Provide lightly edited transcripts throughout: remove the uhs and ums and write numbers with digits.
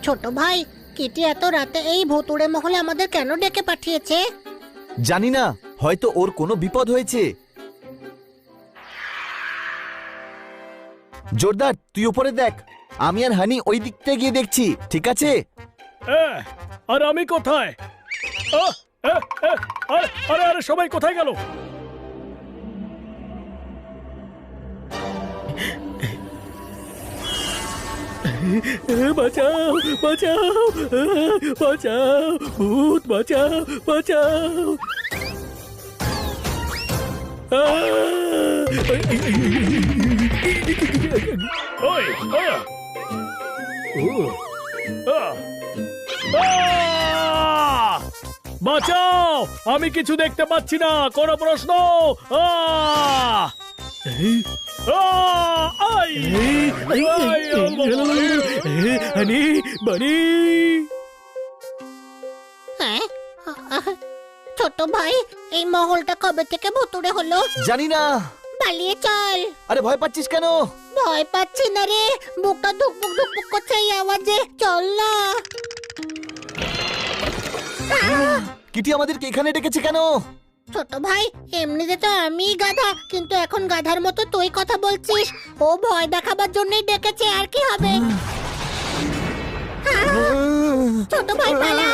ছোট ভাই, কিটি এত রাতে এই ভুতুড়ে মহলে আমাদের কেন ডেকে পাঠিয়েছে? জানি না, হয়তো ওর কোনো বিপদ হয়েছে। জোরদার, তুই উপরে দেখ, আমি আর হানি ওই দিকটা গিয়ে দেখছি, ঠিক আছে? আর আমি কোথায়? আরে আরে সবাই কোথায় গেল? বাঁচাও বাঁচাও বাঁচাও, ভূত বাঁচাও বাঁচাও। ওই বাঁচাও, আমি কিছু দেখতে পাচ্ছি না, কোনো প্রশ্ন? হ্যাঁ, ছোট ভাই, এই মহলটা কবে থেকে ভুতুড়ে হলো? জানি না। পালিয়ে চল। আরে ভয় পাচ্ছিস কেন? ভয় পাচ্ছি না রে, বুকটা ধুকপুক ধুকপুক করছে এই আওয়াজে। চল না। কিটি আমাদেরকে এখানে ডেকেছে কেন? ছোট ভাই, এমনিতে তো আমিই গাধা, কিন্তু এখন গাধার মতো তুই কথা বলছিস। ও ভয় দেখাবার জন্যই ডেকেছে, আর কি হবে? ছোট ভাই পালা।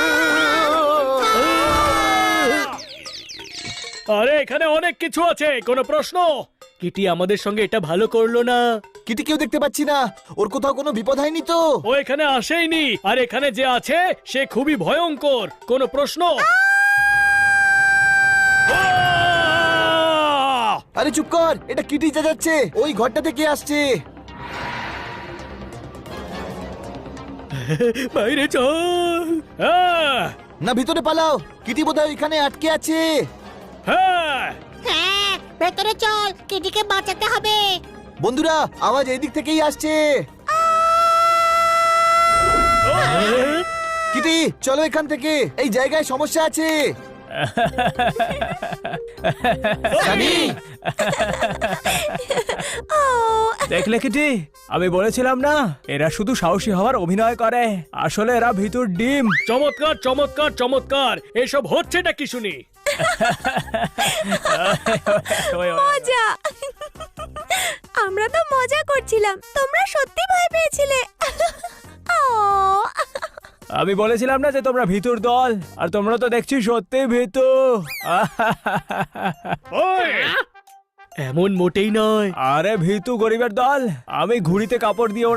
আরে এখানে অনেক কিছু আছে, কোনো প্রশ্ন? কিটি আমাদের সঙ্গে এটা ভালো করলো না। কিটি কেউ দেখতে পাচ্ছি না, ওর কোথাও কোনো বিপদ হয়নি তো? ও এখানে আসেইনি, আর এখানে যে আছে সে খুবই ভয়ঙ্কর, কোনো প্রশ্ন? আরে চুপ কর, এটা কিটি যাচ্ছে, ওই ঘরটা থেকে আসছে। বাইরে চল। না, ভিতরে পালাও, কিটি বোধহয় এখানে আটকে আছে। হ্যাঁ হ্যাঁ, ভেতরে চল, কিটিকে বাঁচাতে হবে। বন্ধুরা, আওয়াজ এই দিক থেকেই আসছে। কিটি, চলো এখান থেকে, এই জায়গায় সমস্যা আছে। সানি, দেখলে কিটি, আমি বলেছিলাম না, এরা শুধু সাহসী হওয়ার অভিনয় করে, আসলে এরা ভিতর ডিম। চমৎকার চমৎকার চমৎকার, এসব হচ্ছেটা কি শুনি? মজা। আমরা তো মজা করছিলাম, তোমরা সত্যি ভয় পেয়েছিলে। আমি বলেছিলাম না যে তোমরা ভিতর দল, আর তোমরা তো দেখছি সত্যি ভিতর। ওই, এমন মোটেই নয়। আরে ভিতু গরিবের দল, আমি ঘুড়িতে কাপড় দিয়ে